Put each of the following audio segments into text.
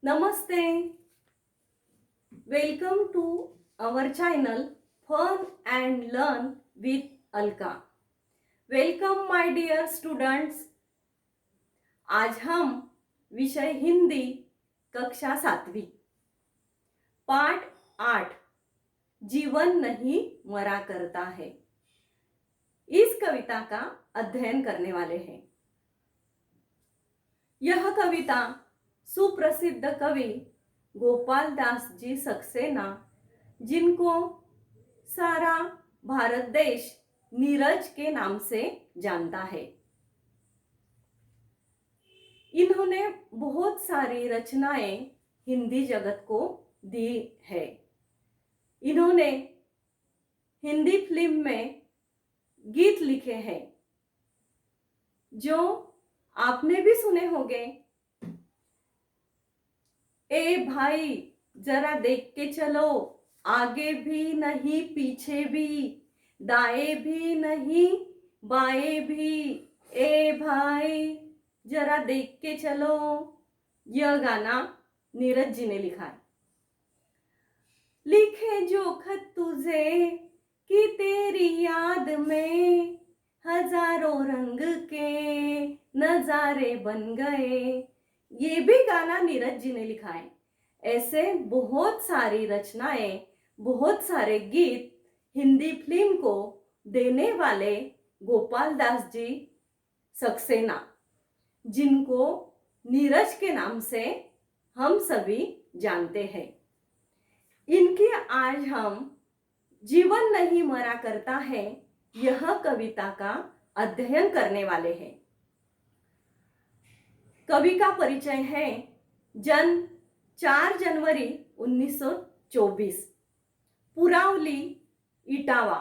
Namaste. Welcome to our channel Fun and Learn with Alka. Welcome my dear students. आज हम विषय हिंदी कक्षा 7वीं पाठ 8 जीवन नहीं मरा करता है इस कविता का अध्ययन करने वाले हैं। यह कविता सुप्रसिद्ध कवि गोपाल दास जी सक्सेना, जिनको सारा भारत देश नीरज के नाम से जानता है, इन्होंने बहुत सारी रचनाएं हिंदी जगत को दी है। इन्होंने हिंदी फिल्म में गीत लिखे हैं जो आपने भी सुने होंगे। ए भाई जरा देख के चलो, आगे भी नहीं पीछे भी, दाएं भी नहीं बाएं भी, ए भाई जरा देख के चलो। यह गाना नीरज जी ने लिखा है। लिखे जो खत तुझे कि तेरी याद में हजारों रंग के नजारे बन गए, ये भी गाना नीरज जी ने लिखा है। ऐसे बहुत सारी रचनाएं, बहुत सारे गीत हिंदी फिल्म को देने वाले गोपाल दास जी सक्सेना, जिनको नीरज के नाम से हम सभी जानते हैं, इनकी आज हम जीवन नहीं मरा करता है यह कविता का अध्ययन करने वाले हैं। कवि का परिचय है। जन्म 4 जनवरी 1924, पुरावली इटावा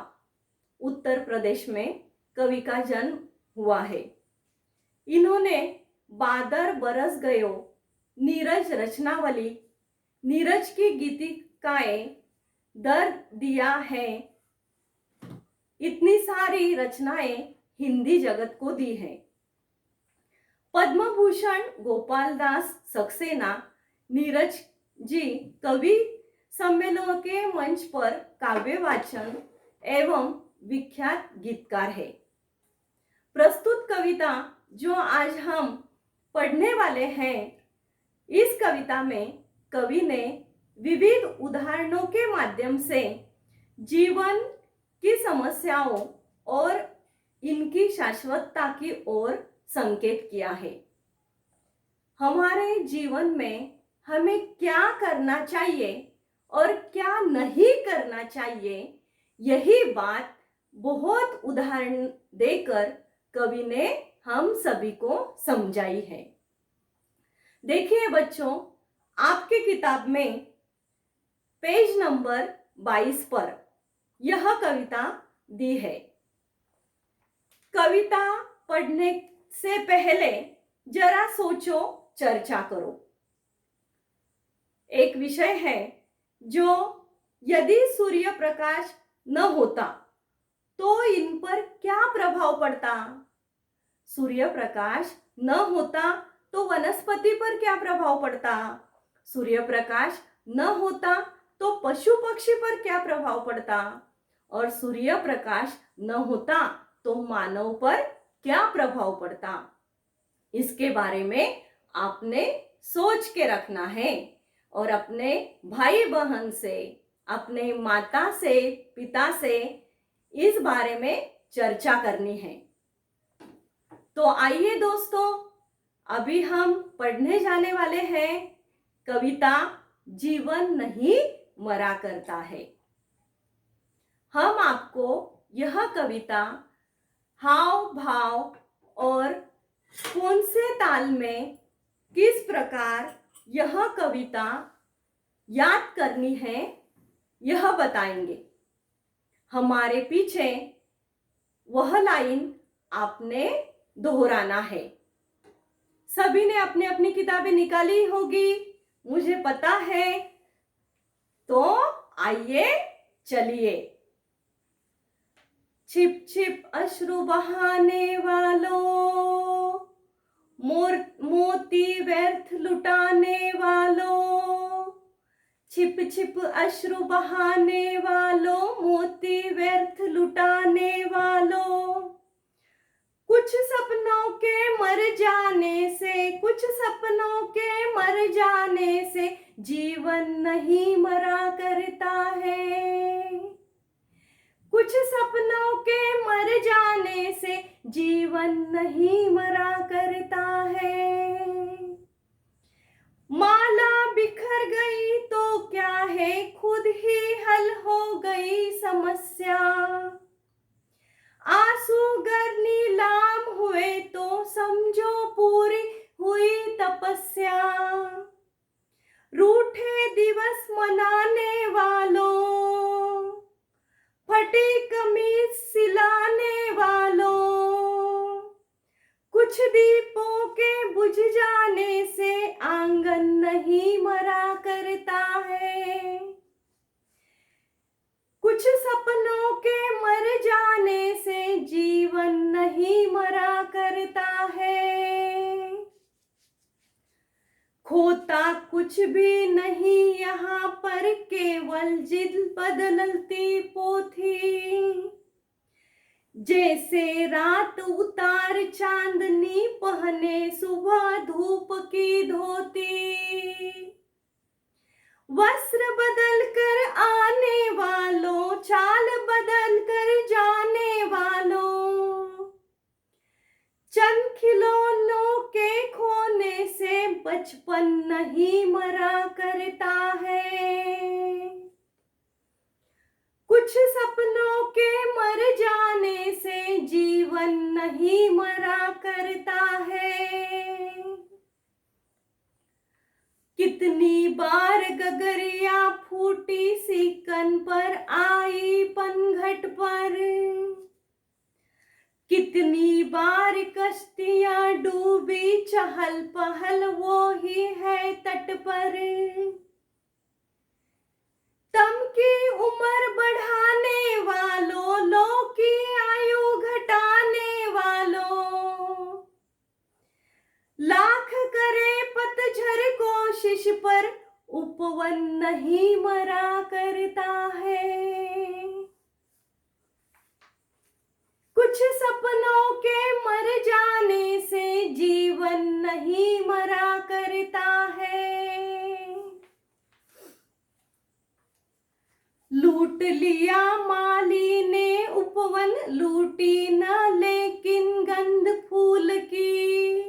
उत्तर प्रदेश में कवि का जन्म हुआ है। इन्होंने बादर बरस गयो, नीरज रचनावली, नीरज की गीतिकाएं, दर्द दिया है, इतनी सारी रचनाएं हिंदी जगत को दी है। पद्म भूषण गोपाल दास सक्सेना नीरज जी कवि सम्मेलनों के मंच पर काव्य वाचन एवं विख्यात गीतकार है। प्रस्तुत कविता जो आज हम पढ़ने वाले हैं, इस कविता में कवि ने विविध उदाहरणों के माध्यम से जीवन की समस्याओं और इनकी शाश्वतता की ओर संकेत किया है। हमारे जीवन में हमें क्या करना चाहिए और क्या नहीं करना चाहिए, यही बात बहुत उदाहरण देकर कवि ने हम सभी को समझाई है। देखिए बच्चों, आपके किताब में पेज नंबर 22 पर यह कविता दी है। कविता पढ़ने से पहले जरा सोचो, चर्चा करो। एक विषय है जो यदि सूर्य प्रकाश न होता तो इन पर क्या प्रभाव पड़ता, सूर्य प्रकाश न होता तो वनस्पति पर क्या प्रभाव पड़ता, सूर्य प्रकाश न होता तो पशु पक्षी पर क्या प्रभाव पड़ता, और सूर्य प्रकाश न होता तो मानव पर क्या प्रभाव पड़ता। इसके बारे में आपने सोच के रखना है और अपने भाई बहन से, अपने माता से, पिता से इस बारे में चर्चा करनी है। तो आइए दोस्तों, अभी हम पढ़ने जाने वाले हैं कविता जीवन नहीं मरा करता है। हम आपको यह कविता हाव भाव और कौन से ताल में किस प्रकार यह कविता याद करनी है, यह बताएंगे। हमारे पीछे वह लाइन आपने दोहराना है। सभी ने अपनी अपनी किताबें निकाली होगी, मुझे पता है। तो आइए चलिए। छिप छिप अश्रु बहाने वालों, मोती व्यर्थ लुटाने वालों, छिप छिप अश्रु बहाने वालों, मोती व्यर्थ लुटाने वालों। कुछ सपनों के मर जाने से, कुछ सपनों के मर जाने से जीवन नहीं मरा करता है। कुछ सपनों के मर जाने से जीवन नहीं मरा करता है। माला बिखर गई तो क्या है, खुद ही हल हो गई समस्या। आंसू गर नीलाम हुए तो समझो पूरी हुई तपस्या। रूठे दिवस मनाने वालों, फटी कमीज सिलाने वालों, कुछ दीपों के बुझ जाने से आंगन नहीं मरा करता है। कुछ सपनों के मर जाने से जीवन नहीं मरा करता है। खोता कुछ भी नहीं यहाँ पर, केवल जिद बदलती पोथी। जैसे रात उतार चांदनी, पहने सुबह धूप की धोती। वस्त्र बदल कर आने वालों, चाल बदल कर जाने वालों, चंद खिलौनों के खोने से बचपन नहीं मरा करता है। कुछ सपनों के मर जाने से जीवन नहीं मरा करता है। कितनी बार गगरिया फूटी सीकन पर आई पनघट पर, कितनी बार कश्तियां डूबी चहल पहल वो ही है तट पर। तम की उम्र बढ़ाने वालों, लो की आयु घटाने वालों, लाख करे पतझर कोशिश पर उपवन नहीं मरा करता है। कुछ सपनों के मर जाने से जीवन नहीं मरा करता है। लूट लिया माली ने उपवन, लूटी न लेकिन गंध फूल की।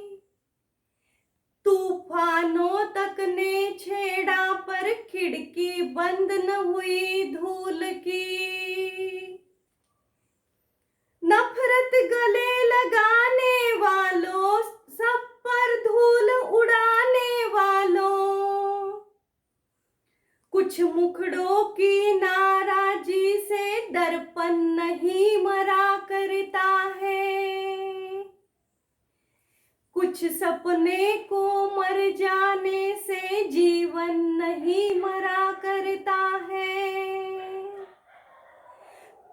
तूफानों तक ने छेड़ा पर खिड़की बंद न हुई धूल की। नफरत गले लगाने वालों, सब पर धूल उड़ाने वालों, कुछ मुखड़ों की नाराजी से दर्पण नहीं मरा करता है। कुछ सपने को मर जाने से जीवन नहीं मरा करता है।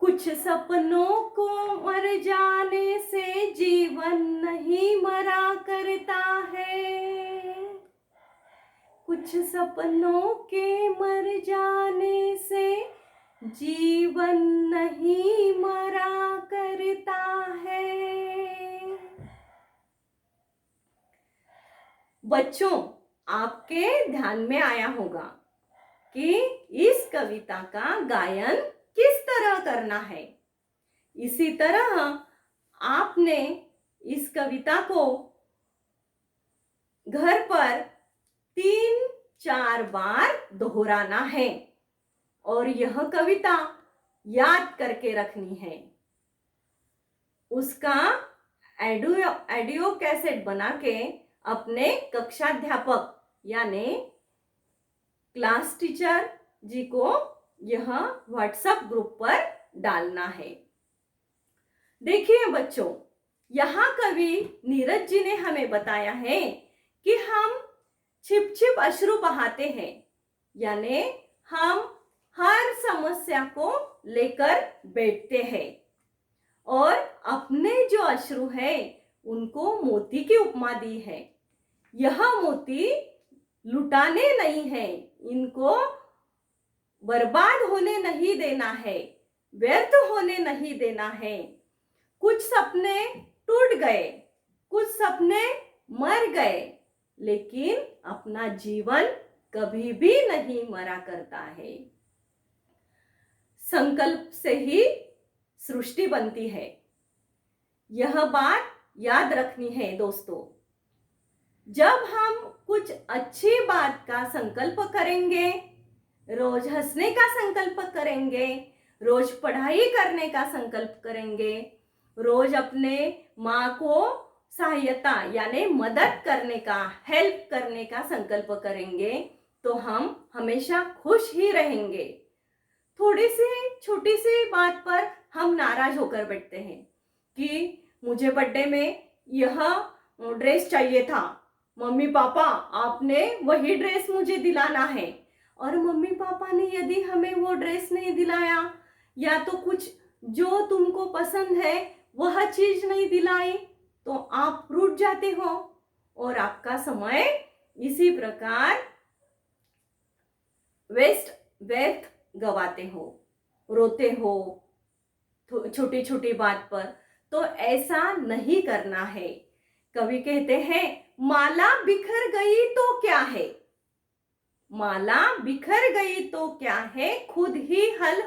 कुछ सपनों को मर जाने से जीवन नहीं मरा करता है। कुछ सपनों के मर जाने से जीवन नहीं मरा करता है। बच्चों, आपके ध्यान में आया होगा कि इस कविता का गायन किस तरह करना है। इसी तरह आपने इस कविता को घर पर 3-4 बार दोहराना है और यह कविता याद करके रखनी है। उसका ऑडियो कैसेट बना के अपने कक्षाध्यापक यानी क्लास टीचर जी को यह व्हाट्सएप ग्रुप पर डालना है। देखिए बच्चों, यहाँ कवि नीरज जी ने हमें बताया है कि हम छिप छिप अश्रु बहाते हैं, यानी हम हर समस्या को लेकर बैठते हैं और अपने जो अश्रु है उनको मोती की उपमा दी है। यह मोती लुटाने नहीं है, इनको बर्बाद होने नहीं देना है, व्यर्थ होने नहीं देना है। कुछ सपने टूट गए, कुछ सपने मर गए, लेकिन अपना जीवन कभी भी नहीं मरा करता है। संकल्प से ही सृष्टि बनती है। यह बात याद रखनी है दोस्तों। जब हम कुछ अच्छी बात का संकल्प करेंगे, रोज हंसने का संकल्प करेंगे, रोज पढ़ाई करने का संकल्प करेंगे, रोज अपने माँ को सहायता यानी मदद करने का, हेल्प करने का संकल्प करेंगे, तो हम हमेशा खुश ही रहेंगे। थोड़ी सी छोटी सी बात पर हम नाराज होकर बैठते हैं कि मुझे बर्थडे में यह ड्रेस चाहिए था, मम्मी पापा आपने वही ड्रेस मुझे दिलाना है। और मम्मी पापा ने यदि हमें वो ड्रेस नहीं दिलाया या तो कुछ जो तुमको पसंद है वह चीज नहीं दिलाई, तो आप रूठ जाते हो और आपका समय इसी प्रकार व्यर्थ गवाते हो, रोते हो छोटी छोटी बात पर। तो ऐसा नहीं करना है। कवि कहते हैं, माला बिखर गई तो क्या है, माला बिखर गई तो क्या है, खुद ही हल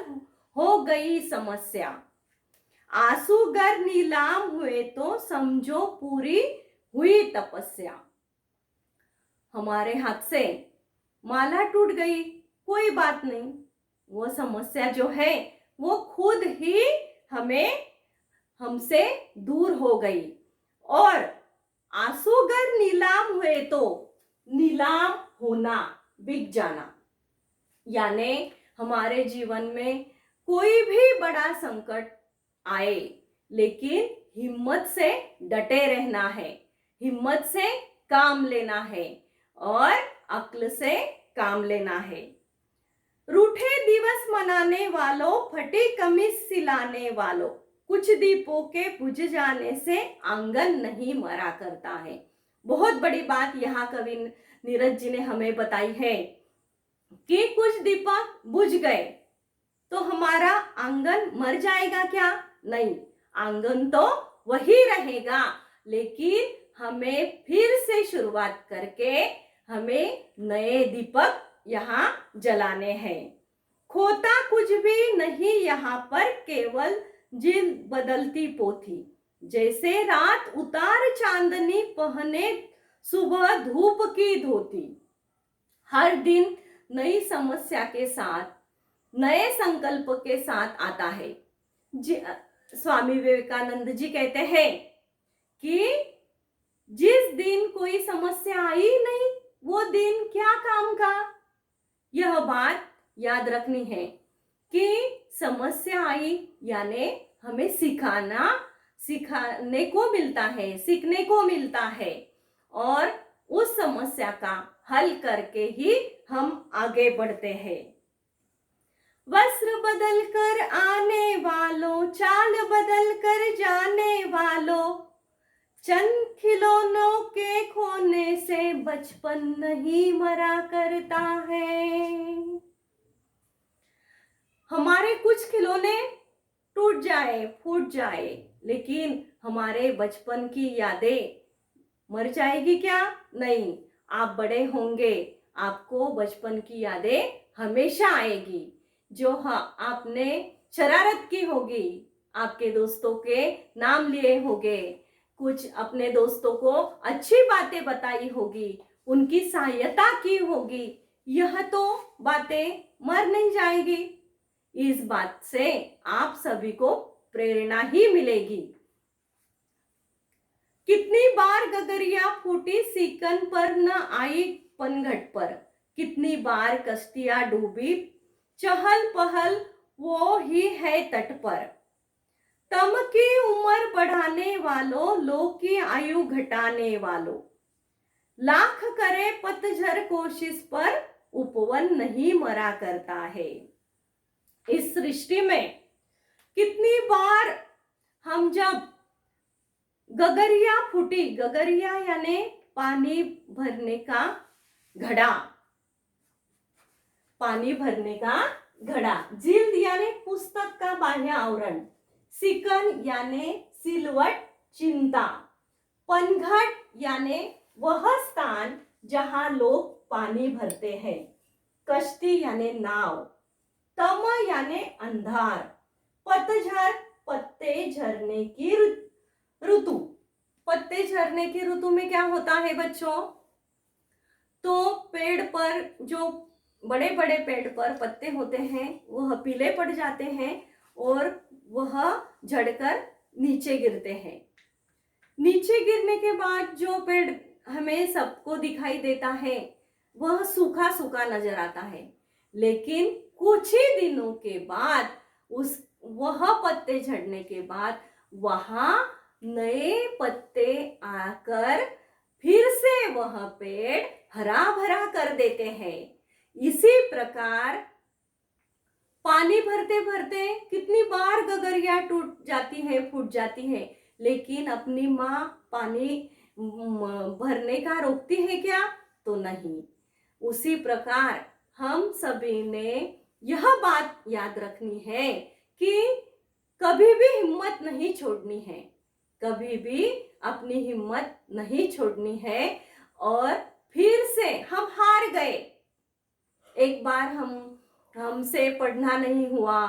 हो गई समस्या। आंसू गर नीलाम हुए तो समझो पूरी हुई तपस्या। हमारे हाथ से माला टूट गई, कोई बात नहीं, वो समस्या जो है वो खुद ही हमसे दूर हो गई। और आंसू गर नीलाम हुए तो, नीलाम होना, बिक जाना, यानी हमारे जीवन में कोई भी बड़ा संकट आए, लेकिन हिम्मत से डटे रहना है, हिम्मत से काम लेना है और अक्ल से काम लेना है। रूठे दिवस मनाने वालों, फटी कमीज सिलाने वालों, कुछ दीपों के बुझ जाने से आंगन नहीं मरा करता है। बहुत बड़ी बात यहाँ कवि नीरज जी ने हमें बताई है कि कुछ दीपक बुझ गए तो हमारा आंगन मर जाएगा क्या? नहीं, आंगन तो वही रहेगा, लेकिन हमें फिर से शुरुआत करके हमें नए दीपक यहाँ जलाने हैं। खोता कुछ भी नहीं यहाँ पर, केवल जिन बदलती पोथी, जैसे रात उतार चांदनी पहने सुबह धूप की धोती। हर दिन नई समस्या के साथ, नए संकल्प के साथ आता है। स्वामी विवेकानंद जी कहते हैं कि जिस दिन कोई समस्या आई नहीं, वो दिन क्या काम का। यह बात याद रखनी है कि समस्या आई यानी हमें सिखाने को मिलता है, सीखने को मिलता है, और उस समस्या का हल करके ही हम आगे बढ़ते हैं। वस्त्र बदल कर आने वालों, चाल बदल कर जाने वालों, चंद खिलौनों के खोने से बचपन नहीं मरा करता है। हमारे कुछ खिलौने टूट जाए, फूट जाए, लेकिन हमारे बचपन की यादें मर जाएगी क्या? नहीं, आप बड़े होंगे, आपको बचपन की यादें हमेशा आएगी। जो आपने शरारत की होगी, आपके दोस्तों के नाम लिए होंगे, कुछ अपने दोस्तों को अच्छी बातें बताई होगी, उनकी सहायता की होगी, यह तो बातें मर नहीं जाएगी। इस बात से आप सभी को प्रेरणा ही मिलेगी। कितनी बार गगरिया फूटी सीकन पर न आई पनघट पर, कितनी बार कश्तियां डूबी चहल पहल वो ही है तट पर। तम की उम्र बढ़ाने वालों, लोग की आयु घटाने वालों, लाख करे पतझर कोशिश पर उपवन नहीं मरा करता है। इस सृष्टि में कितनी बार हम जब गगरिया फूटी, गगरिया यानी पानी भरने का घड़ा, पानी भरने का घड़ा। जिल्द यानी पुस्तक का बाह्य आवरण, सिकन यानी सिलवट चिंता, पनघट यानी वह स्थान जहां लोग पानी भरते हैं, कश्ती यानी नाव, तम यानी अंधार, पतझड़ पत्ते झरने की ऋतु। पत्ते झरने की ऋतु में क्या होता है बच्चों? तो पेड़ पर जो बड़े बड़े पेड़ पर पत्ते होते हैं वह पीले पड़ जाते हैं और वह झड़कर नीचे गिरते हैं। नीचे गिरने के बाद जो पेड़ हमें सबको दिखाई देता है वह सूखा सूखा नजर आता है, लेकिन कुछ ही दिनों के बाद वह पत्ते झड़ने के बाद वहां नए पत्ते आकर फिर से वह पेड़ हरा भरा कर देते हैं। इसी प्रकार पानी भरते भरते कितनी बार गगरिया टूट जाती है, फूट जाती है, लेकिन अपनी माँ पानी भरने का रोकती है क्या? तो नहीं। उसी प्रकार हम सभी ने यह बात याद रखनी है कि कभी भी हिम्मत नहीं छोड़नी है, कभी भी अपनी हिम्मत नहीं छोड़नी है। और फिर से हम हार गए, एक बार हमसे पढ़ना नहीं हुआ,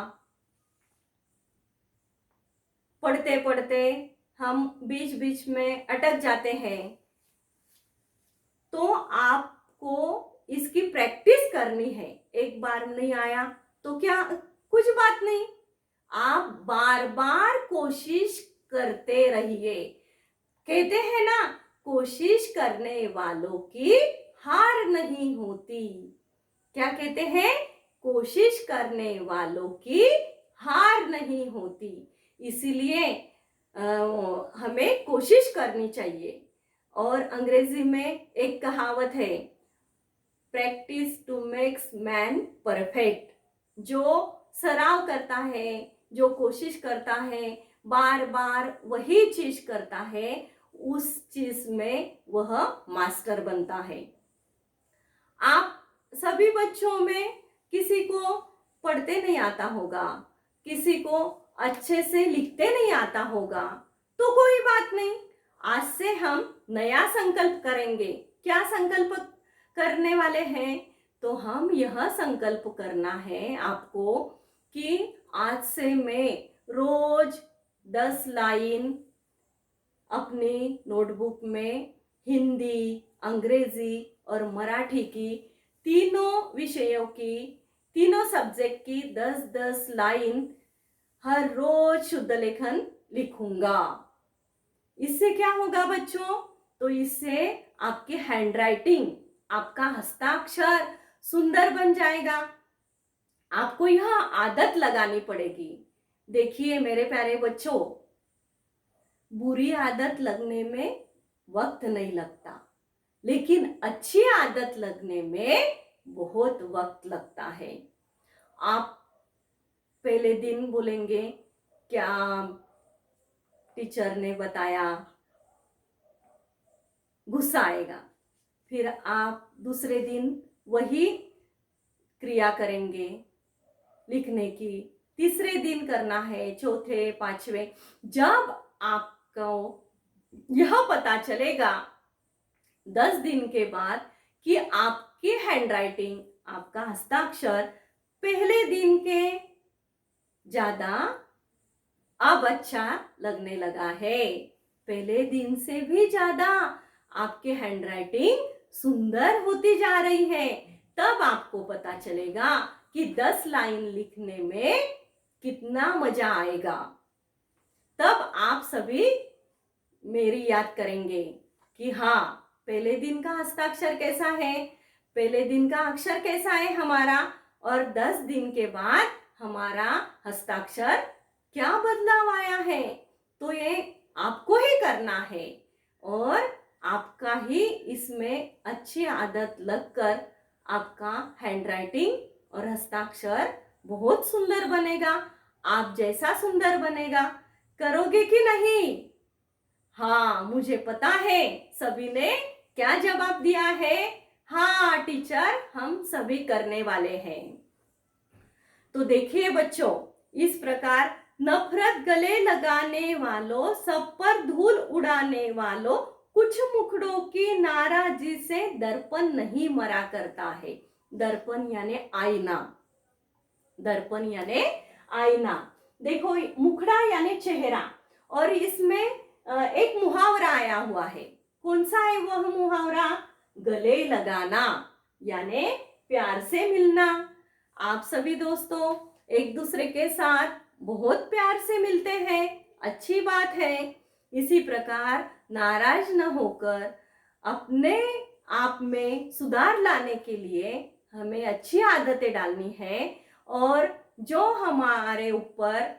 पढ़ते पढ़ते हम बीच बीच में अटक जाते हैं, तो आपको इसकी प्रैक्टिस करनी है। एक बार नहीं आया तो क्या, कुछ बात नहीं, आप बार बार कोशिश करते रहिए। कहते हैं ना, कोशिश करने वालों की हार नहीं होती। क्या कहते हैं? कोशिश करने वालों की हार नहीं होती। इसीलिए हमें कोशिश करनी चाहिए। और अंग्रेजी में एक कहावत है, practice to makes man perfect. जो सराव करता है, जो कोशिश करता है, बार बार वही चीज करता है, उस चीज में वह मास्टर बनता है। आप सभी बच्चों में किसी को पढ़ते नहीं आता होगा, किसी को अच्छे से लिखते नहीं आता होगा, तो कोई बात नहीं। आज से हम नया संकल्प करेंगे। क्या संकल्प करने वाले हैं? तो हम यह संकल्प करना है आपको कि आज से मैं रोज 10 लाइन अपनी नोटबुक में हिंदी, अंग्रेजी और मराठी की तीनों विषयों की, तीनों सब्जेक्ट की 10-10 लाइन हर रोज शुद्ध लेखन लिखूंगा। इससे क्या होगा बच्चों? तो इससे आपकी हैंडराइटिंग, आपका हस्ताक्षर सुंदर बन जाएगा। आपको यह आदत लगानी पड़ेगी। देखिए मेरे प्यारे बच्चों, बुरी आदत लगने में वक्त नहीं लगता, लेकिन अच्छी आदत लगने में बहुत वक्त लगता है। आप पहले दिन बोलेंगे क्या टीचर ने बताया, गुस्सा आएगा। फिर आप दूसरे दिन वही क्रिया करेंगे लिखने की, तीसरे दिन करना है, चौथे, पांचवे। जब आपको यह पता चलेगा 10 दिन के बाद कि आपकी हैंडराइटिंग, आपका हस्ताक्षर पहले दिन के ज्यादा अब अच्छा लगने लगा है, पहले दिन से भी ज्यादा आपकी हैंडराइटिंग सुंदर होती जा रही है, तब आपको पता चलेगा कि 10 लाइन लिखने में कितना मजा आएगा। तब आप सभी मेरी याद करेंगे कि हाँ, पहले दिन का हस्ताक्षर कैसा है, पहले दिन का अक्षर कैसा है हमारा, और 10 दिन के बाद हमारा हस्ताक्षर क्या बदलाव आया है। तो ये आपको ही करना है और आपका ही इसमें अच्छी आदत लगकर आपका हैंडराइटिंग और हस्ताक्षर बहुत सुंदर बनेगा। आप जैसा सुंदर बनेगा, करोगे कि नहीं? हाँ, हाँ, मुझे पता है। सभी ने क्या जवाब दिया है? हाँ टीचर, हम सभी करने वाले हैं। तो देखिए बच्चों, इस प्रकार नफरत गले लगाने वालों, सब पर धूल उड़ाने वालों, कुछ मुखड़ों की नाराजी से दर्पण नहीं मरा करता है। दर्पण यानी आईना। दर्पण यानी आईना। देखो, मुखड़ा यानी चेहरा, और इसमें एक मुहावरा आया हुआ है। कौन सा है वह मुहावरा? गले लगाना यानी प्यार से मिलना। आप सभी दोस्तों एक दूसरे के साथ बहुत प्यार से मिलते हैं, अच्छी बात है। इसी प्रकार नाराज न होकर अपने आप में सुधार लाने के लिए हमें अच्छी आदतें डालनी है, और जो हमारे ऊपर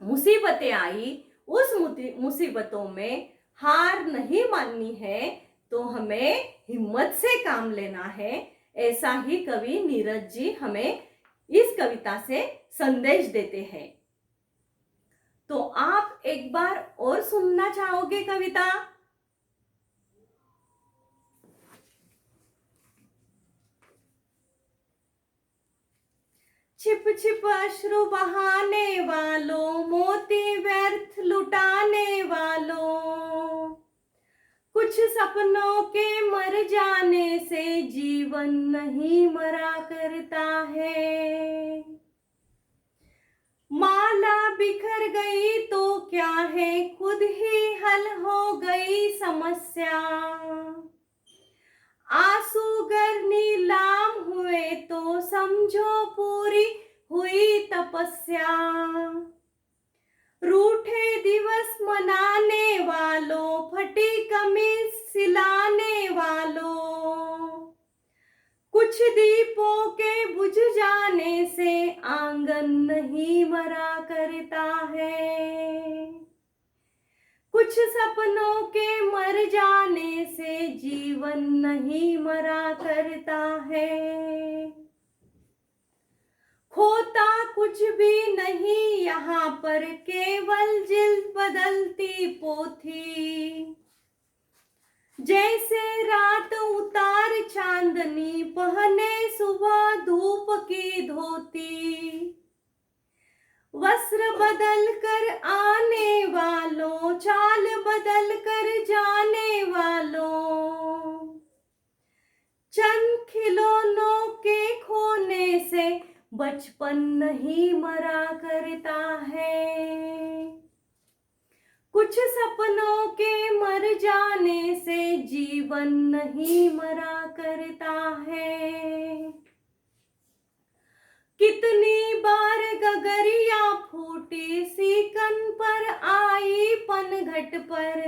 मुसीबतें आई उस मुसीबतों में हार नहीं माननी है, तो हमें हिम्मत से काम लेना है। ऐसा ही कवि नीरज जी हमें इस कविता से संदेश देते हैं। तो आप एक बार और सुनना चाहोगे कविता? छिप छिप अश्रु बहाने वालों, मोती व्यर्थ लुटाने वालों, कुछ सपनों के मर जाने से जीवन नहीं मरा करता है। माला बिखर गई तो क्या है, खुद ही हल हो गई समस्या। आंसू गर नीलाम हुए तो समझो पूरी हुई तपस्या। रूठे दिवस मनाने वालों, फटी कमीज सिलाने वालों, कुछ दीपों के बुझ जाने से आंगन नहीं मरा करता है। कुछ सपनों के मर जाने से जीवन नहीं मरा करता है। खोता कुछ भी नहीं यहाँ पर, केवल जिल्द बदलती पोथी। जैसे रात उतार चांदनी, पहने सुबह धूप की धोती। वस्त्र बदल कर आने वालों, चाल बदल कर जाने वालों, चंद खिलौनों के खोने से बचपन नहीं मरा करता है। कुछ सपनों के मर जाने से जीवन नहीं मरा करता है। कितनी बार गगरिया फूटी, सीकन पर आई पनघट पर।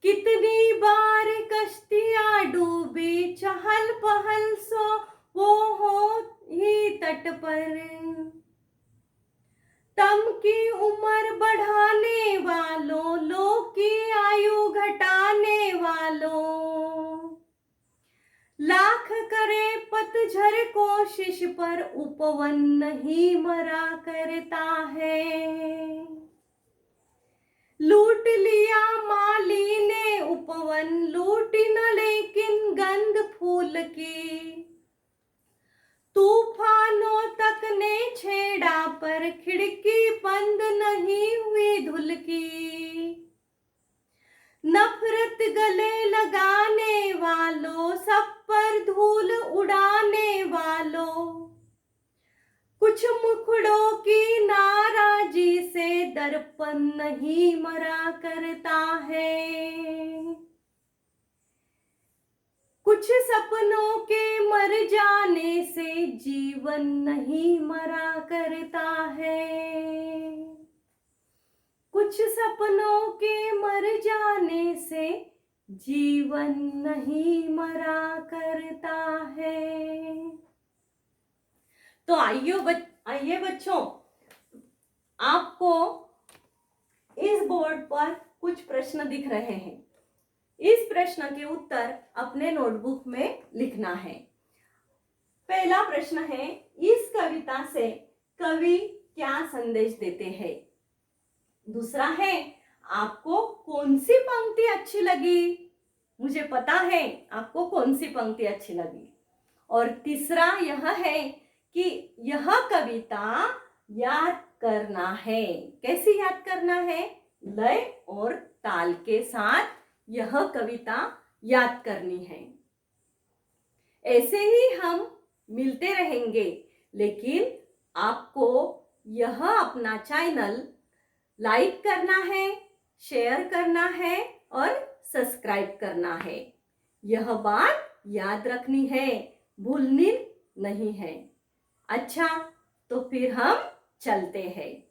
कितनी बार कश्तियां डूबी, चहल पहल सो वो हो ही तट पर। तम की उम्र बढ़ाने वालों, लोग की आयु घटाने वालों, लाख करे पतझड़ कोशिश पर उपवन नहीं मरा करता है। लूट लिया माली ने उपवन, लूटी न लेकिन गंध फूल की। तूफानों तक ने छेड़ा पर खिड़की बंद नहीं हुई धुल की। नफरत गले लगाने वालों, सब पर धूल उड़ाने वालों, कुछ मुखड़ों की नाराजी से दर्पण नहीं मरा करता है। कुछ सपनों के मर जाने से जीवन नहीं मरा करता है। कुछ सपनों के मर जाने से जीवन नहीं मरा करता है। तो आइए बच्चों, आपको इस बोर्ड पर कुछ प्रश्न दिख रहे हैं। इस प्रश्न के उत्तर अपने नोटबुक में लिखना है। पहला प्रश्न है, इस कविता से कवि क्या संदेश देते हैं? दूसरा है, आपको कौन सी पंक्ति अच्छी लगी? मुझे पता है आपको कौन सी पंक्ति अच्छी लगी। और तीसरा यह है कि यह कविता याद करना है। कैसी याद करना है? लय और ताल के साथ यह कविता याद करनी है। ऐसे ही हम मिलते रहेंगे, लेकिन आपको यह अपना चैनल लाइक करना है, शेयर करना है और सब्सक्राइब करना है। यह बात याद रखनी है, भूलनी नहीं है। अच्छा, तो फिर हम चलते हैं।